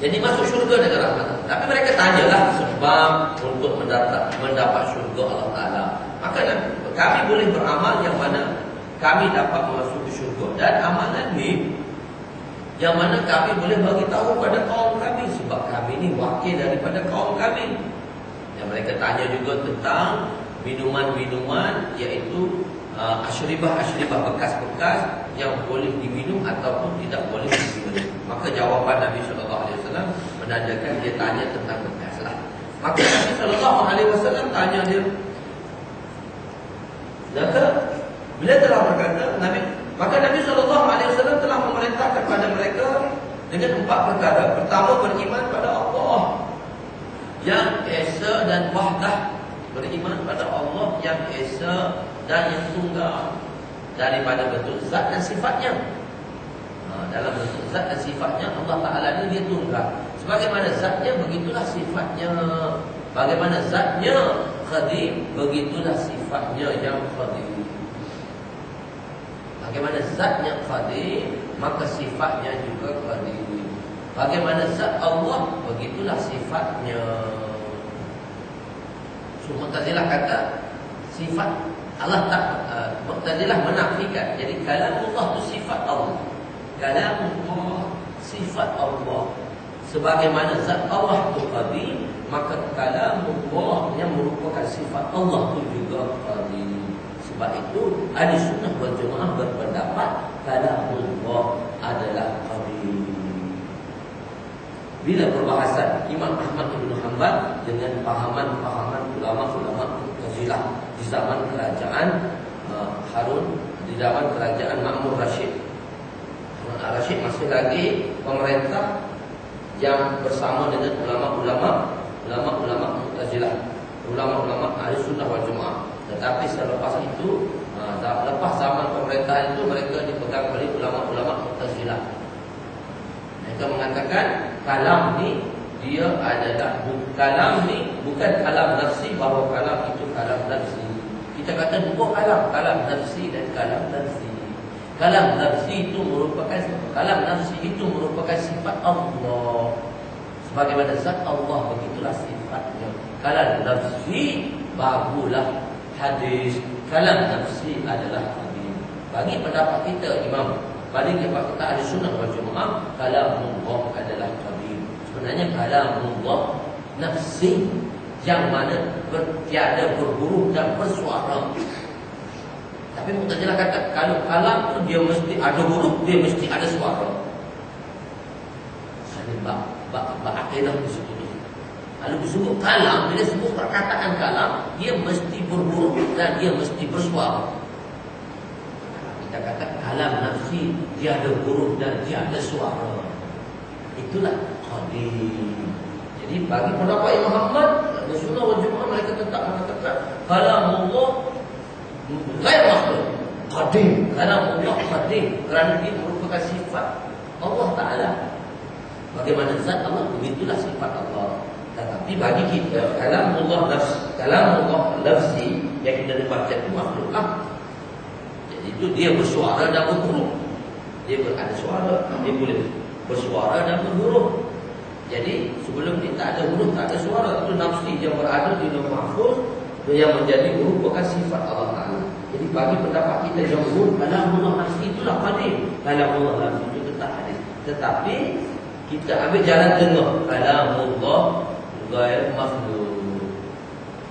Jadi masuk syurga dengan rahmat. Tapi mereka tanyalah sebab untuk mendapat syurga Allah Ta'ala. Maka kami boleh beramal yang mana kami dapat masuk syurga. Dan amalan ni yang mana kami boleh bagi tahu pada kaum kami. Sebab kami ni wakil daripada kaum kami. Yang mereka tanya juga tentang minuman-minuman, iaitu asyribah-asyribah bekas-bekas yang boleh diminum ataupun tidak boleh diminum. Maka jawapan Nabi SAW menandakan dia tanya tentang bekas lah. Maka Nabi SAW tanya dia. Maka bila telah berkata maka Nabi SAW telah memerintahkan kepada mereka dengan 4 perkara. Pertama, beriman pada Allah yang Esa dan Wahdah. Beriman pada Allah yang Esa dan yang tunggal daripada bentuk zat dan sifatnya. Dalam bentuk zat dan sifatnya Allah Ta'ala ni dia tunggal. Sebagaimana zatnya, begitulah sifatnya. Bagaimana zatnya qadim, begitulah sifatnya yang qadim. Bagaimana zatnya qadim, maka sifatnya juga qadim. Bagaimana zat Allah, begitulah sifatnya. Mu'tazilah kata sifat Allah tak, Mu'tazilah menafikan. Jadi kalamullah itu sifat Allah. Kalamullah sifat Allah. Sebagaimana zat Allah itu qadim, maka kalamullah yang merupakan sifat Allah itu juga qadim. Sebab itu ahli sunnah wal jamaah berpendapat kalamullah adalah qadim. Bila perbahasan Imam Ahmad bin Hanbal dengan pahaman-pahaman ulama-ulama Mu'tazilah di zaman kerajaan Harun, di zaman kerajaan Ma'mun Rashid. Rashid masih lagi pemerintah yang bersama dengan ulama-ulama Mu'tazilah, ulama-ulama ahli sunnah wal jamaah. Tetapi selepas itu, lepas zaman pemerintahan itu, mereka dipegang oleh ulama-ulama Mu'tazilah. Mereka mengatakan kalam ni dia adalah kalam ni bukan kalam nafsi, bahawa kalam itu kalam nafsi. Kita kata dua kalam nafsi dan kalam nafsi. Kalam nafsi itu merupakan sifat Allah. Sebagaimana zat Allah, begitulah sifatnya. Kalam nafsi barulah hadis. Kalam nafsi adalah hadis. Bagi pendapat kita Imam, bagi pendapat kita ahli sunnah wal jamaah, kalamullah adalah qadim. Sebenarnya kalamullah nafsi, yang mana tiada berhuruf dan bersuara. Tapi Mu'tazilah kata kalau kalam tu dia mesti ada huruf, dia mesti ada suara. Ini bab akidah di situ. Kalau disebut kalam, bila sebut perkataan kalam, dia mesti berhuruf dan dia mesti bersuara. Kita kata kalam nafsi, dia ada huruf dan dia ada suara. Itulah qadim. Jadi bagi pendapat Imam Ahmad, Ahli Sunnah wal Jamaah, mereka tetap mengatakan kalamullah ghair makhluk, qadim. Kalamullah qadim kerana dia merupakan sifat Allah Ta'ala. Bagaimana zat Allah, begitulah sifat Allah. Tetapi bagi kita kalamullah nafsi yang kita baca itu makhluklah. Itu dia bersuara dan berhuruf. Dia ada suara, dia boleh bersuara dan berhuruf. Jadi sebelum ni tak ada huruf, tak ada suara. Itu nafsi yang berada di Lauh Mahfuz, yang menjadi merupakan sifat Allah Ta'ala. Jadi bagi pendapat kita jumhur, kalamullah nafsi itulah qadim. Kalamullah nafsi itu tetap hadis. Tetapi kita ambil jalan tengah, kalamullah ghair makhluk.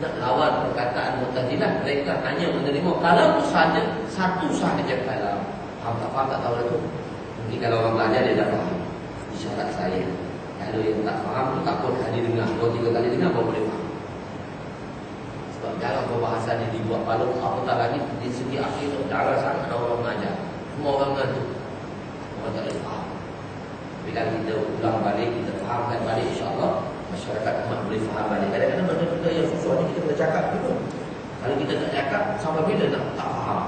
Nak lawan perkataan Mu'tazilah, mereka hanya menerima kalam sahaja, satu sahaja kalam. Faham tak tahu lah tu. Mungkin kalau orang belajar dia dah faham isyarat saya. Kalau yang tak faham tu tak pun hadir dengar 2-3 kali dengar baru boleh faham. Sebab jarang perbahasan yang dibuat paling apatah lagi di segi akhir, jarang sangat ada orang mengajar. Semua orang ngantuk, orang tak boleh faham. Tapi kalau kita ulang balik, kita fahamkan balik, insyaAllah masyarakat umat boleh faham balik. Kadang-kadang benda-benda yang susah ni kita kena cakap juga. Kalau kita tak cakap, sampai bila tak faham?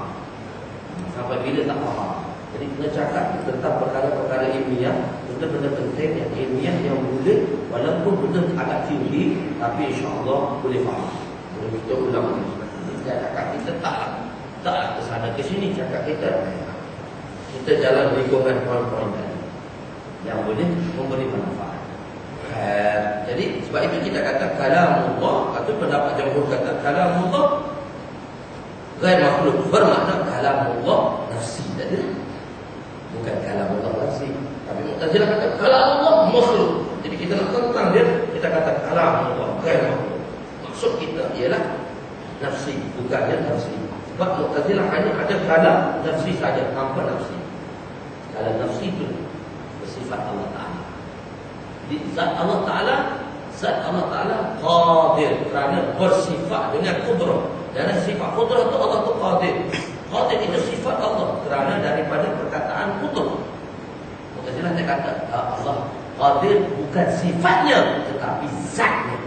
Sampai bila tak faham? Jadi kena cakap tentang perkara-perkara ilmiah, benda-benda penting yang ilmiah yang boleh, walaupun benda agak tinggi, tapi insyaAllah boleh faham. Boleh kita ulang ni. Kita cakap kita taklah ke sana ke sini, cakap kita jalan lingkungan poin-poin tadi yang boleh memberi manfaat. Sebab itu kita kata kalamullah, atau pendapat jamhur kata kalamullah ghair makhluk, bermakna kalamullah nafsi tadi. Bukan kalamullah nafsi. Tapi Mu'tazilah kata kalamullah makhluk. Jadi kita nak tentang dia, kita kata kalamullah ghair makhluk. Maksud kita ialah nafsi, bukannya nafsi. Sebab Mu'tazilah hanya ada kalam nafsi saja, tanpa nafsi. Kalam nafsi itu bersifat Allah Ta'ala. Di zat Allah Ta'ala, zat Allah Ta'ala qadir, kerana bersifat dengan kudrah. Dan sifat kudrah itu Allah itu qadir. Qadir itu sifat Allah, kerana daripada perkataan kudrah. Mu'tazilah dia kata Allah qadir bukan sifatnya, tetapi zatnya.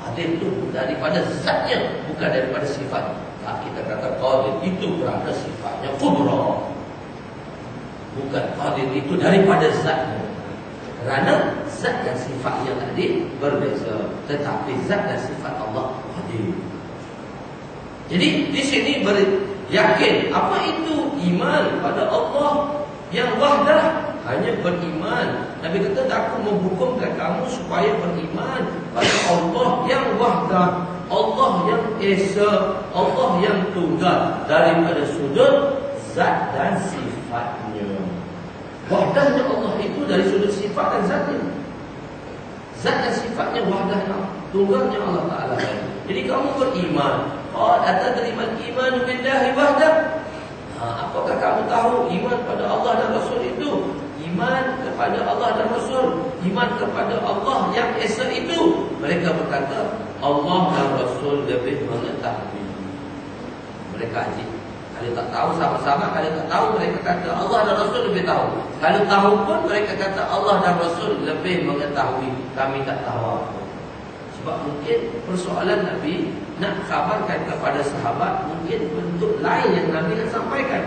Qadir itu daripada zatnya, bukan daripada sifat. Kita kata qadir itu kerana sifatnya kudrah. Bukan qadir itu daripada zatnya, kerana zat dan sifatnya tadi berbeza. Tetapi zat dan sifat Allah qadir. Jadi di sini yakin apa itu iman pada Allah yang wahdah. Hanya beriman. Nabi kata, aku menghukumkan kamu supaya beriman pada Allah yang wahdah, Allah yang esa, Allah yang tunggal, daripada sudut zat dan sifatnya. Wahdahnya Allah itu dari sudut sifat dan zatnya. Zat dan sifatnya wahdahnya, tunggalnya Allah Ta'ala. Jadi kamu beriman. Atadrimal iman billahi wahdah. Apakah kamu tahu iman pada Allah dan Rasul itu? Iman kepada Allah dan Rasul, iman kepada Allah yang esa itu. Mereka berkata Allah dan Rasul lebih mengetahui. Mereka ajib. Kalau tak tahu sama-sama, kalau tak tahu mereka kata Allah dan Rasul lebih tahu. Kalau tahu pun mereka kata Allah dan Rasul lebih mengetahui. Kami tak tahu apa. Sebab mungkin persoalan Nabi nak khabarkan kepada sahabat mungkin bentuk lain yang Nabi nak sampaikan.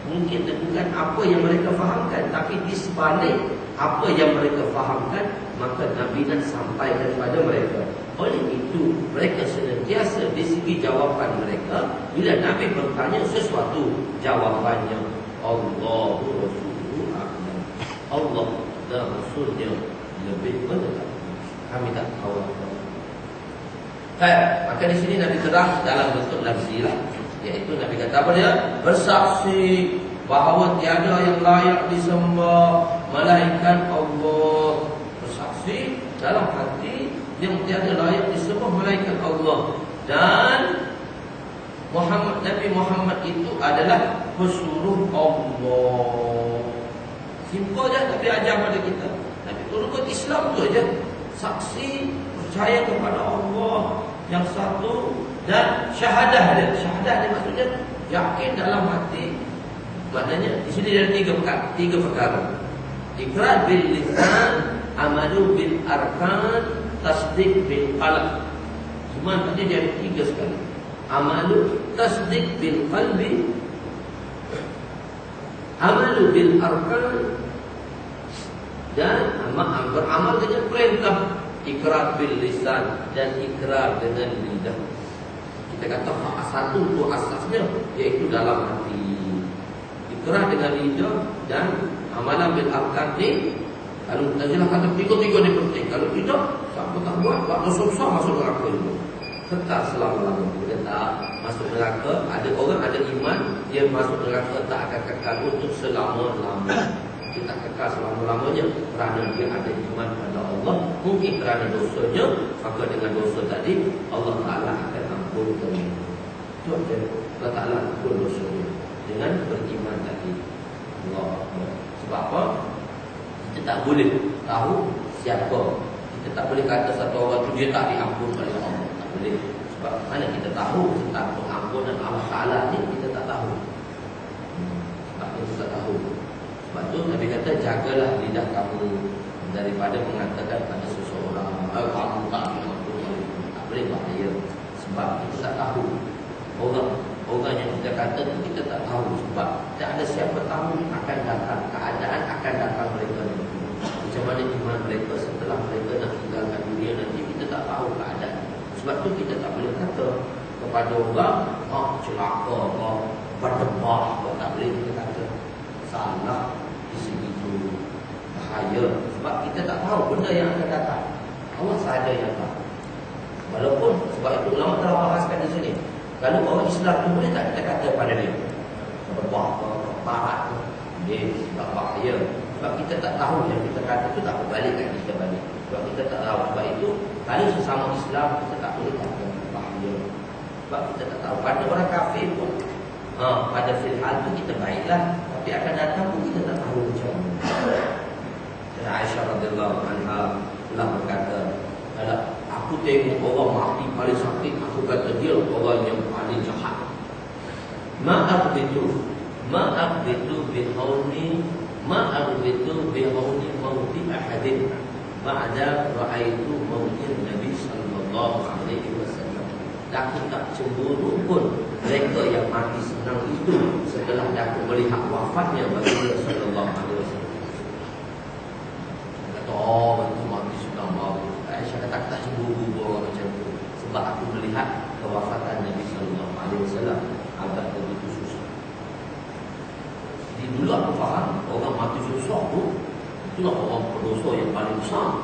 Mungkin bukan apa yang mereka fahamkan, tapi di sebalik apa yang mereka fahamkan, maka Nabi nak sampaikan kepada mereka. Oleh itu, mereka senantiasa di segi jawapan mereka, bila Nabi bertanya sesuatu, jawapannya Allahu Rasuluhu a'lam. Allah dan Rasulnya lebih mengetahui. Kami tak tahu apa. Maka di sini Nabi terang dalam bentuk lafzi lah, iaitu Nabi kata apa dia? Bersaksi bahawa tiada yang layak disembah melainkan Allah. Bersaksi dalam hati yang tiada layak disembah melainkan Allah. Dan Nabi Muhammad itu adalah pesuruh Allah. Simple je Nabi ajar pada kita. Nabi turunkan Islam tu aja. Saksi, percaya kepada Allah yang satu, dan syahadah dia. Syahadah dia maksudnya yakin dalam hati. Maknanya di sini ada tiga perkara. Iqrar bil lisan, amalu bil arkan, tasdiq bil qalb. Cuma tadi dia ada tiga sekali. Amalu, tasdiq bil qalbi, amalu bil arkan, dan beramal dengan perintah. Ikrar bil lisan dan ikrar dengan lidah. Kita kata satu tu asasnya, iaitu dalam hati. Ikrar dengan lidah dan amalan bil arkan ni. Kalau Mu'tazilah kata tiga-tiga ni penting. Kalau tidak, siapa tak buat dosa besar masuk neraka juga. Kekal selama-lamanya. Dia tak masuk neraka. Ada orang ada iman, dia masuk neraka tak akan kekal untuk selama-lamanya. Kita kekal selama-lamanya kerana dia ada iman pada Allah. Mungkin kerana dosanya, maka dengan dosa tadi Allah Ta'ala akan ampunkan. Itu ada Allah Ta'ala ampun dosanya dengan beriman tadi. Allah. Sebab apa? Kita tak boleh tahu siapa. Kita tak boleh kata satu orang tu dia tak diampun oleh Allah. Tak boleh. Sebab mana kita tahu tentang pengampunan Allah Ta'ala ni, kita tak tahu. Sebab kita tak tahu. Sebab tu Nabi kata, jagalah lidah kamu daripada mengatakan pada seseorang kamu tak diampun oleh Allah. Tak boleh bahaya. Sebab kita tak tahu. Orang yang kita kata tu kita tak tahu. Sebab tak ada siapa tahu akan datang, keadaan akan datang mereka. Macam mana iman mereka setelah mereka nak tinggalkan dunia nanti, kita tak tahu keadaan. Sebab tu kita tak boleh kata kepada orang celaka, berdebah, tak boleh kita kata. Salah di segi itu bahaya. Sebab kita tak tahu benda yang akan datang. Allah sahaja yang tahu. Walaupun sebab itu ulama telah bahaskan di sini. Kalau orang Islam tu boleh tak kita kata pada dia berbuat barat dia sebab bahaya. Sebab kita tak tahu yang kita kata tu tak berbalikkan kita balik. Sebab kita tak tahu. Sebab itu kalau sesama Islam kita tak boleh kata bahaya. Sebab kita tak tahu. Pada orang kafir pun pada filhal tu kita baiklah, tapi akan datang pun kita tak tahu macam mana. Aisyah radhiyallahu anha telah berkata, kalau aku tengok orang mati paling sakit, aku kata dia orang yang paling jahat. Maaf itu bihawni mauti ahadin ba'da ra'aitu mautin Nabi sallallahu alaihi wasallam. Aku tak cemburu pun mereka yang mati senang itu setelah aku melihat wafatnya Rasulullah sallallahu alaihi wasallam. Kata, itu mati senang bagus. Aisyah kata, tak cemburu orang macam tu sebab aku melihat kewafatan Nabi sallallahu alaihi wasallam agak begitu susah. Jadi dulu aku faham orang mati susah tu itulah orang berdosa yang paling besar.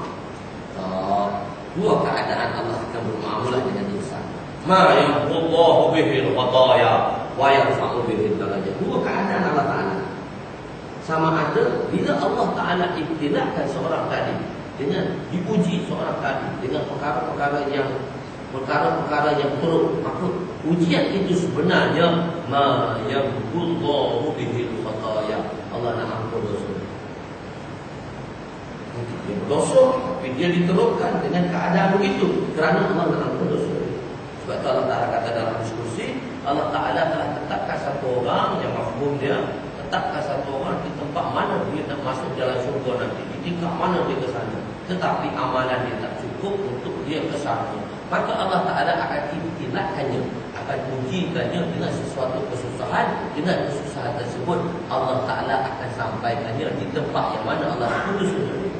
Dua keadaan Allah akan bermuamalah dengan insan. Ma yamhullahu bihil khataya wa yarfa'u bihil darajat. Dua keadaan Allah Ta'ala. Sama ada bila Allah Ta'ala ibtilakan seorang tadi dengan diuji seorang tadi dengan perkara-perkara yang teruk, maka ujian itu sebenarnya ma yamhullahu bihil khataya. Allah nak ampun dosa. Dia berdosa, tapi dia diteruskan dengan keadaan begitu kerana Allah nak ampun dosa. Sebab itu Allah Ta'ala kata dalam diskusi, Allah Ta'ala telah tetapkan satu orang yang mafhum dia, tetapkan satu orang di tempat mana dia nak masuk jalan syurga nanti, di tingkat mana dia ke sana. Tetapi amalan dia tak cukup untuk dia ke sana. Maka Allah Ta'ala akan ibtilakannya, akan ujikannya dengan sesuatu kesusahan. Dengan kesusahan tersebut Allah Ta'ala akan sampaikannya di tempat yang mana Allah putus untuk dia.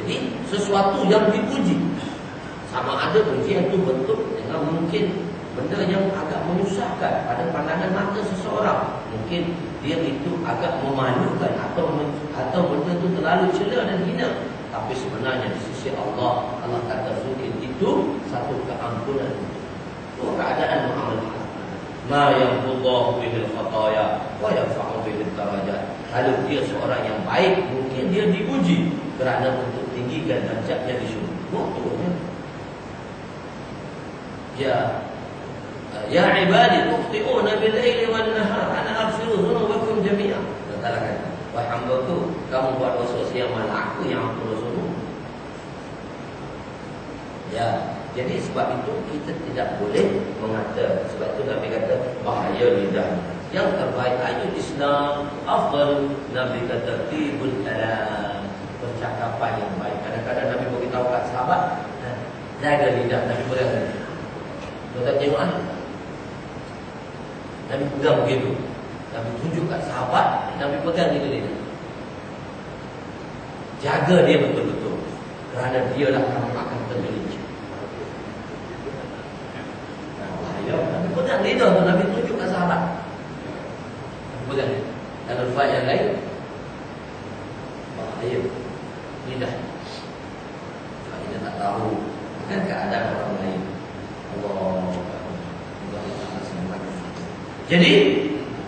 Jadi sesuatu yang dipuji, sama ada ujian itu bentuk dengan mungkin benda yang agak menyusahkan pada pandangan mata seseorang. Mungkin dia itu agak memalukan atau benda itu terlalu cela dan hina. Tapi sebenarnya di sisi Allah, Allah kata mungkin itu satu keampunan. Itu keadaan muamalah. Ma yamhullahu bihil khataya wa yarfa'u bihil darajat. Kalau dia seorang yang baik, mungkin dia diuji kerana untuk tinggikan darjatnya di syurga. Waktunya Ya ibadi tukhti'una bil-laili wan-nahar ana aghfiru dhunubakum jami'an. Katakan, wahai hamba-Ku, kamu buat dosa siang malam, aku yang ampun dosamu. Ya, jadi sebab itu kita tidak boleh mengata. Sebab itu Nabi kata bahaya lidah. Yang terbaik ayat Islam, afdal Nabi kata tibul kalam, percakapan yang baik. Kadang-kadang Nabi beritahu kat sahabat, jaga lidah. Nabi pegang. Kita tengok Nabi pegang begitu. Nabi tunjuk kat sahabat, Nabi pegang dia. Jaga dia betul-betul, kerana dialah kamu akan tergelincir. Nabi pegang lidah tu, Nabi tunjuk kat sahabat. Nabi pegang dia. Dan riwayat yang lain, bahaya lidah. Kalau kita tak tahu kan keadaan orang lain. Jadi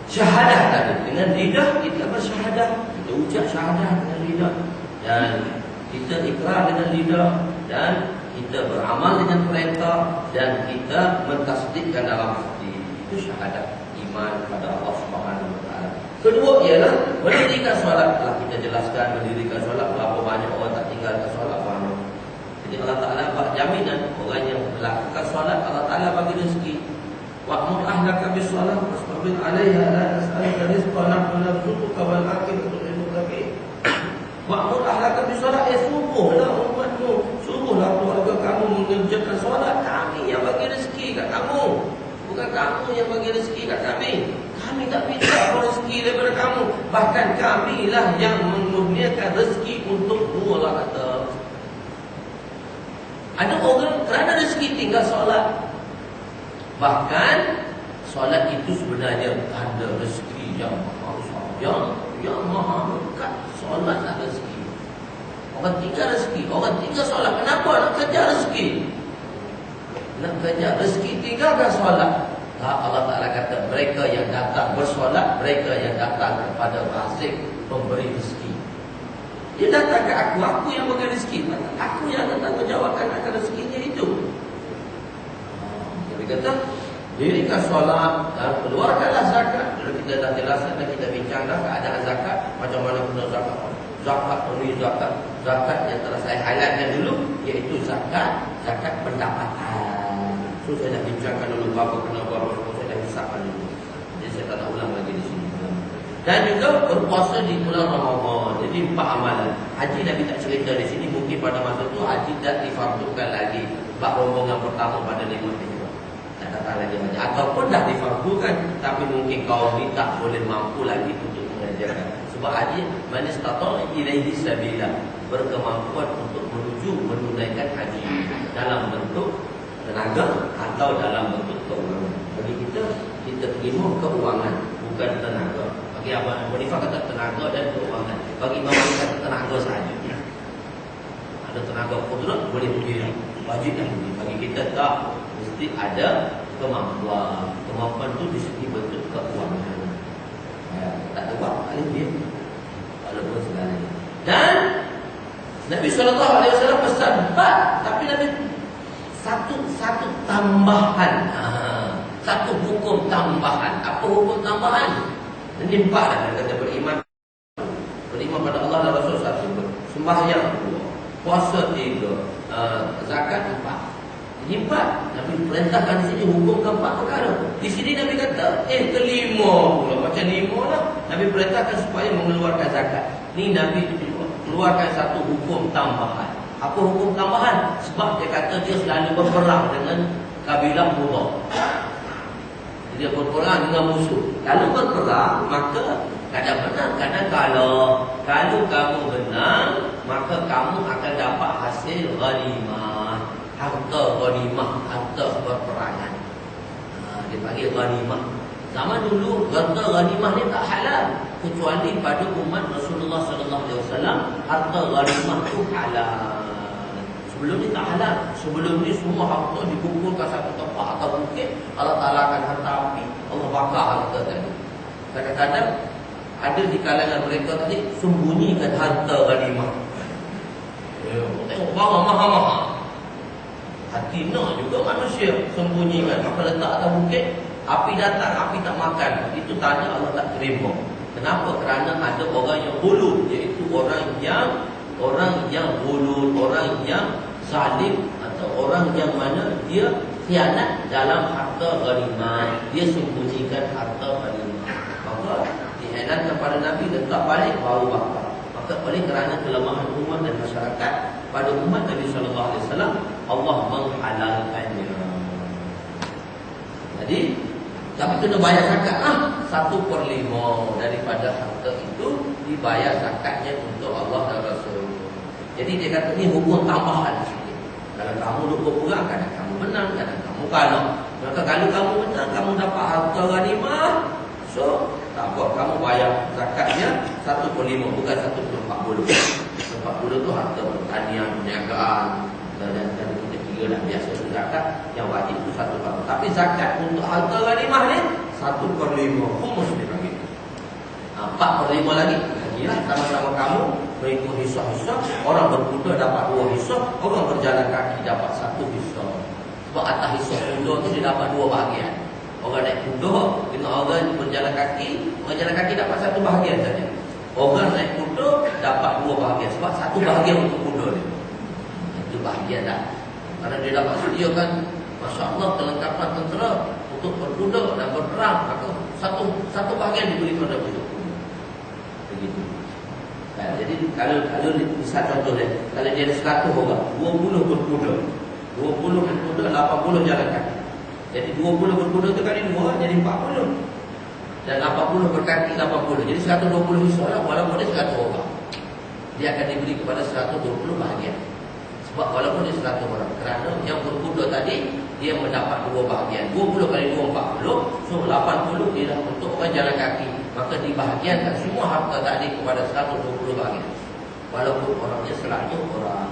syahadah tadi dengan lidah kita bersyahadah, kita ucap syahadah dengan lidah, dan kita ikrar dengan lidah, dan kita beramal dengan perintah, dan kita mentasdikkan dalam hati. Itu syahadah iman kepada Allah Subhanahu wa taala. Kedua ialah mendirikan solat. Telah kita jelaskan mendirikan solat, berapa banyak orang tak tinggalkan solat banyak. Jadi Allah Ta'ala buat jaminan orang yang melakukan solat, Allah Ta'ala bagi rezeki. Wa'mur ahlaka bis-shalah wastabir 'alaiha la nas'aluka rizqan nahnu narzuquka wal 'aqibatu lil-muttaqin. Wa'mur ahlaka bis-shalah, suruhlah umatmu, suruhlah keluarga kamu mengerjakan solat. Kami yang bagi rezeki kat kamu, bukan kamu yang bagi rezeki kat kami. Kami tak minta rezeki daripada kamu, bahkan kamilah yang mengurniakan rezeki untukmu. Allah kata. Ada orang kerana rezeki tinggal solat. Bahkan solat itu sebenarnya tanda rezeki yang maha besar, yang maha berkat. Solat adalah rezeki. Orang tinggal rezeki, orang tinggal solat. Kenapa nak kejar rezeki? Nak kejar rezeki tinggalkan solat. Allah Ta'ala kata, mereka yang datang bersolat, mereka yang datang kepada Razik pemberi rezeki. Dia datang ke aku yang bagi rezeki. Aku yang datang menjawabkan akan rezekinya itu. Dia kata, dirikan solat dan keluarkanlah zakat. Kalau kita dah jelaskan dan kita bincangkan keadaan zakat, macam mana guna zakat. Zakat ini zakat yang telah saya highlightkan dulu, iaitu zakat pendapatan. So saya dah bincangkan dulu berapa kena berapa, saya dah hisapkan dulu. Jadi saya tak nak ulang lagi di sini. Dan juga berpuasa di bulan Ramadan. Jadi 4 amalan. Haji Nabi tak cerita di sini, mungkin pada masa itu haji dah difardukan lagi. Bab rombongan pertama pada 5 Hijrah. Tak datang lagi haji. Ataupun dah difardukan, tapi mungkin kaum ni tak boleh mampu lagi untuk mengajarkan. Sebab haji man istata'a ilaihi sabila, berkemampuan untuk menuju menunaikan haji dalam bentuk tenaga atau dalam bentuk keuangan. Bagi kita terima keuangan, bukan tenaga. Bagi Abang Hanifah kata tenaga dan keuangan. Bagi Imam Malik kata tenaga sahaja. Ada tenaga kudrat boleh pergi, wajib dah pergi. Bagi kita tak, mesti ada kemampuan. Kemampuan tu di segi bentuk keuangan. Tak ada buat, tak boleh dia. Walaupun segalanya. Dan Nabi SAW pesan tapi Nabi satu tambahan, satu hukum tambahan. Apa hukum tambahan? Ini 4 dah. Dia kata beriman pada Allah dan Rasul 1, sembahyang 2, puasa 3, zakat 4. Ini 4. Nabi perintahkan di sini hukum ke-4 perkara. Di sini Nabi kata kelima pula, macam 5 lah. Nabi perintahkan supaya mengeluarkan zakat. Ni Nabi keluarkan satu hukum tambahan. Apa hukum tambahan? Sebab dia kata dia selalu berperang dengan kabilah Mudar. Dia berperang dengan musuh. Kalau berperang, maka kadang menang, kadang kalah. Kalau kamu menang, maka kamu akan dapat hasil ghanimah. Harta ghanimah, harta berperangan. Dia panggil ghanimah. Zaman dulu harta ghanimah ni tak halal, kecuali pada umat Rasulullah SAW. Harta ghanimah tu halal. Sebelum ni tak halal. Sebelum ni semua harta dikumpulkan satu tempat atau bukit. Allah Ta'ala akan hantar api, Allah bakar harta tadi. Kadang-kadang ada di kalangan mereka tadi sembunyikan harta ghanimah. Tengok barang mahal-mahal, hati nak juga manusia sembunyikan. Maka letak atas bukit, api datang, api tak makan. Itu tanda Allah tak terima. Kenapa? Kerana ada orang yang hulul, iaitu orang yang hulul, orang yang zalim, atau orang yang mana dia khianat dalam harta ghanimah. Dia sembunyikan harta ghanimah. Maka dihianatkan kepada Nabi, letak balik baru bakar. Maka oleh kerana kelemahan umat dan masyarakat, pada umat Nabi SAW, Allah menghalalkannya. Jadi tapi kena bayar zakat lah. 1/5 daripada harta itu dibayar zakatnya untuk Allah dan Rasul. Jadi dia kata ni hukum tambahan. Kalau kamu lupa kurang, kadang kamu menang, kadang kamu kalah. Maka kalau kamu menang, kamu dapat harta ghanimah. So tak apa, kamu bayar zakatnya 1/5, bukan 1/40. 40 tu harta pertanian, perniagaan dan kita kira dah biasa zakat. Yang wajib itu 1/4. Tapi zakat untuk harta ghanimah ni 1/5. Humus dia panggil. 4/5 lagi. Lagilah sama-sama kamu mengikut hisap-hisap. Orang berkuda dapat 2 hisap, orang berjalan kaki dapat 1 hisap. Sebab atas hisap kuda tu dia dapat 2 bahagian. Orang naik kuda dengan orang berjalan kaki, orang jalan kaki dapat 1 bahagian saja. Orang naik kuda dapat 2 bahagian. Sebab 1 bahagian untuk kuda dia. Itu bahagian dah. Karena dia dapat sediakan, Masya Allah, kelengkapan tentera untuk berkuda dan berperang. Maka satu bahagian diberi kepada kuda. Begitu. Jadi kalau misal contoh dia, kalau dia ada 100 orang, 20 berkuda, 20 berkuda, 80 jalan kaki. Jadi 20 berkuda tu kali 2 jadi 40. Dan 80 berkaki 80. Jadi 120 hisap lah, walaupun dia 100 orang. Dia akan diberi kepada 120 bahagian. Sebab walaupun dia 100 orang, kerana yang berkuda tadi dia mendapat 2 bahagian. 20 kali 2 40. So 80 dia dah untuk orang jalan kaki. Maka dibahagiankan semua harta tadi kepada 120 bahagian. Walaupun orangnya selalu orang.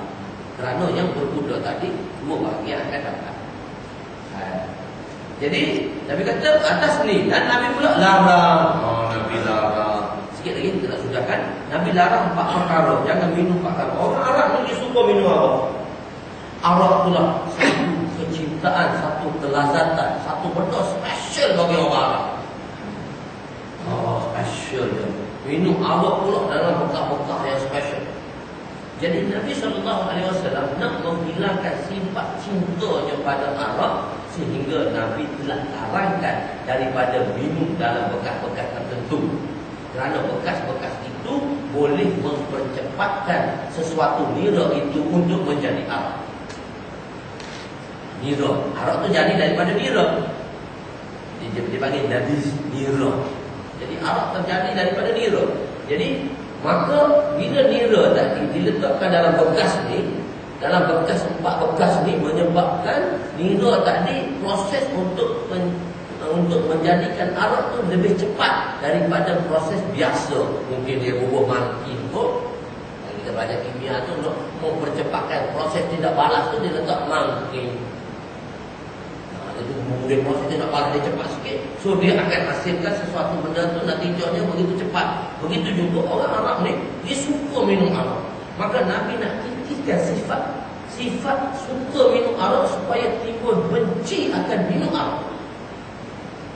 Kerana yang berkuda tadi dua bahagian akan dapat. Jadi Nabi kata atas ni, dan Nabi pula larang. Nabi larang. Sikit lagi kita nak sudahkan. Nabi larang 4 perkara. Jangan minum 4 perkara. Orang Arab ni dia suka minum arak. Arak itulah satu kecintaan, satu kelazatan, satu benda special bagi orang Arab. Special je. Minum arak pula dalam bekah-bekah yang special. Jadi Nabi SAW nak menghilangkan sifat cintanya pada arak, sehingga Nabi telah larangkan daripada minum dalam bekas-bekas tertentu. Kerana bekas-bekas itu boleh mempercepatkan sesuatu nira itu untuk menjadi arak. Nira, arak itu jadi daripada nira. Dia panggil nabis, nira. Jadi arak terjadi daripada nira. Jadi maka bila nira tadi diletakkan dalam bekas ni, dalam bekas 4 bekas ni, menyebabkan nira tadi proses untuk menjadikan arak tu lebih cepat daripada proses biasa. Mungkin dia bubuh mangkuk pun, kita belajar kimia tu untuk mempercepatkan proses tidak balas tu, dia letak mangkuk. Itu kemudian proses dia nak balas dia cepat sikit. So dia akan hasilkan sesuatu benda tu, natijahnya begitu cepat. Begitu juga orang Arab ni, dia suka minum arak. Maka Nabi nak kikirkan sifat suka minum arak supaya timbul benci akan minum arak.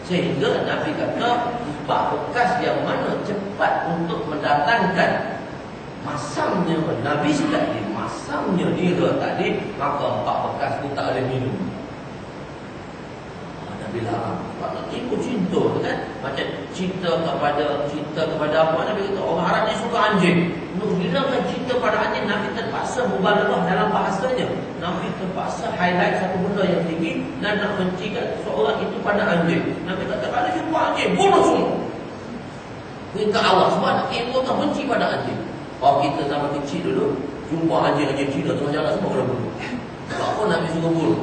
Sehingga Nabi kata 4 bekas yang mana cepat untuk mendatangkan masamnya Nabi tadi, masamnya nira tadi, maka 4 bekas tu tak boleh minum. Nabi larang. Nak tipu cinta tu kan, macam cinta kepada apa, Nabi kata orang Arab ni suka anjing. Untuk hilangkan cinta pada anjing, Nabi terpaksa mubalaghah dalam bahasanya. Nabi terpaksa highlight satu benda yang tinggi dan nak bencikan seorang itu pada anjing. Nabi kata kalau jumpa anjing, bunuh semua. Minta awal sebab nak timbulkan benci pada anjing. Kalau kita zaman kecil dulu jumpa anjing Cina tengah jalan, semua kena bunuh. Sebab apa Nabi suruh bunuh?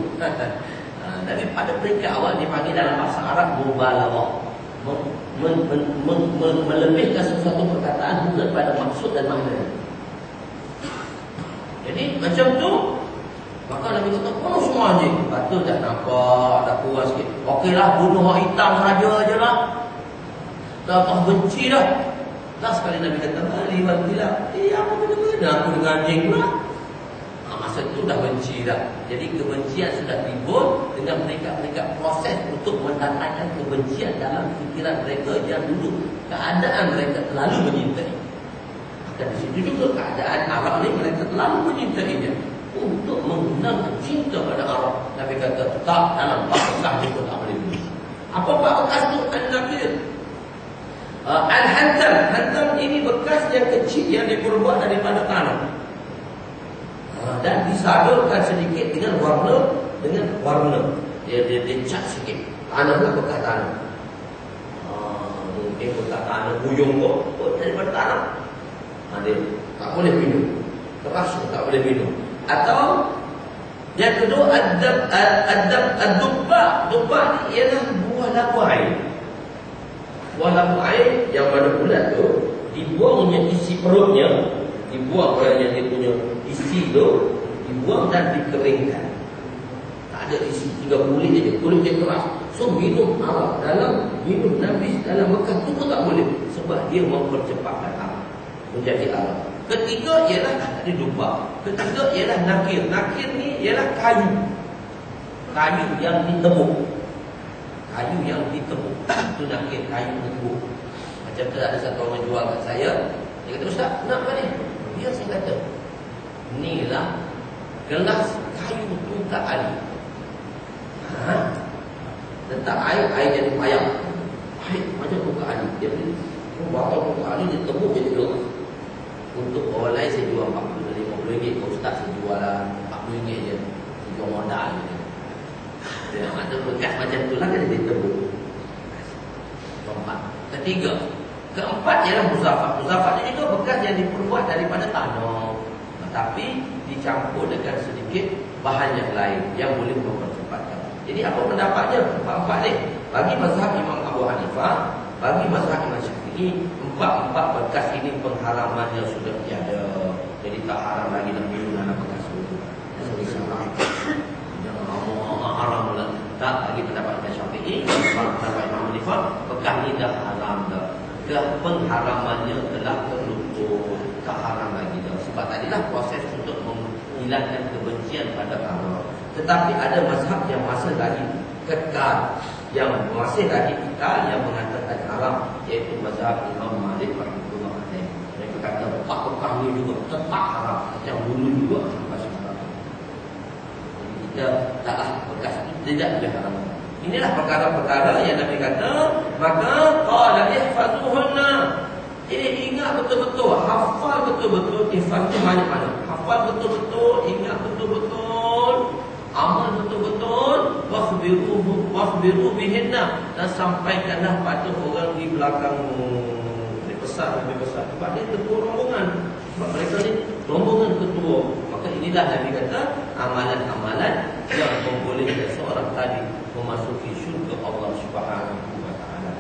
Tapi pada peringkat awal dipanggil dalam bahasa Arab mubalaghah, melebihkan sesuatu perkataan bukan pada maksud dan makna. Jadi macam tu, maka Nabi kata bunuh semua anjing. Batu tak nampak, tak kurang sikit. Okeylah, bunuh orang hitam saja je lah. Tak benci dah. Last sekali Nabi kata liwat bilang, apa benda-benda aku dengan anjing pula. Masa itu dah benci dah. Jadi kebencian sudah timbul dengan peringkat-peringkat proses untuk mendatangkan kebencian dalam fikiran mereka yang dulu keadaan mereka terlalu menyintai. Maka di situ juga keadaan Arab ni, mereka terlalu menyintainya. Untuk menggunakan cinta pada Arab, Nabi kata tak, dalam bahasa juga tak boleh beli. Apa bekas tu? Al-Naqir, Al-Hantam. Hantam ini bekas yang kecil yang diperbuat daripada tanah dan disadurkan sedikit dengan warna. Dia cat sikit. Tanahlah bekas tanah. Mungkin bekas tanah buyung kok daripada tanah. Dia tak boleh minum. Terasa tak boleh minum. Atau yang kedua ad-dubba. Dubba ni ialah buah labu air. Buah labu air yang mana bulat tu dibuangnya isi perutnya, dibuang oleh yang dia punya isi tu, dibuang dan dikeringkan. Tak ada isi, tinggal kulit je, kulit dia keras. So minum arak dalam minum Nabi dalam bekas tu pun tak boleh, sebab dia mempercepatkan arak menjadi arak. Ketiga ialah tadi dubba. Ketiga ialah nakir. Nakir ni ialah kayu yang ditebuk. Kayu yang ditebuk itu nakir, kayu ditebuk. Macam tu ada satu orang jual kat saya. Dia kata, "Ustaz, nak apa ni?" Dia saya kata, "Inilah gelas kayu tungkat ali." Letak air jadi payah. Air macam tungkat ali. Dia bawa tungkat ali, dia tebuk jadi gelas. Untuk orang lain saya jual RM40, RM50. Ustaz saya jual lah RM40 je. Saya jual modal je. Dia ada bekas macam tu lah kan, dia tebuk. Keempat. Ketiga. Keempat ialah muzafat. Muzafat ni juga bekas yang diperbuat daripada tanah, tetapi dicampur dengan sedikit bahan yang lain yang boleh mempercepatkan. Jadi apa pendapatnya empat-empat ni? Bagi mazhab Imam Abu Hanifah, bagi mazhab Imam Syafi'i, empat-empat bekas ini pengharamannya sudah tiada. ketika pengharamannya telah terlupakan, tak haram lagi dah. Sebab tadilah proses untuk menghilangkan kebencian pada haram. Tetapi ada mazhab yang masih lagi kekal, yang masih lagi kekal, yang mengatakan haram, iaitu mazhab Imam Malik rahimahullah alaih. Mereka kata pepak-pepak ni juga tetap haram, macam dulu juga masih haram. Jadi kita taklah bekas itu tidak boleh haram. Inilah perkara-perkara yang Nabi kata, maka qala ihfazuhunna. Ingat betul-betul, hafal betul-betul, ihfaz itu mana-mana. Hafal betul-betul, ingat betul-betul, amal betul-betul, wakhbiru bihinna, dan sampaikanlah pada orang di belakangmu. Ini pesan lebih besar. Sebab dia ketua rombongan. Sebab mereka ni rombongan ketua. Maka inilah Nabi kata, amalan-amalan yang membolehkan seorang tadi memasuki syurga Allah Subhanahu wa taala.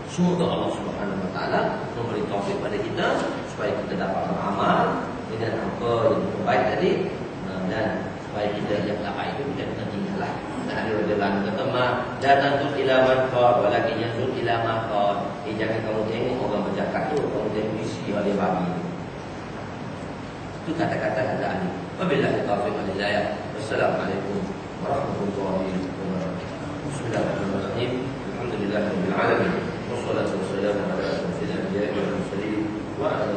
Semoga Allah Subhanahu wa taala memberi taufik pada kita supaya kita dapat beramal dengan apa yang terbaik tadi, dan supaya kita yang tak baik itu kita kena tinggallah. Dan ada jalan kata dan tantur ila man qad walakin yanzur ila ma qad. Jangan kamu tengok orang bercakap tu, kamu tengok isi yang dia bagi. Itu kata-kata kata Ali. Wabillahi taufiq wal hidayah. Wassalamualaikum warahmatullahi wabarakatuh. Bismillahirrahmanirrahim. Alhamdulillahirabbil alamin. Wassalatu wassalamu ala asyrofil anbiya'i wal mursalin wa ala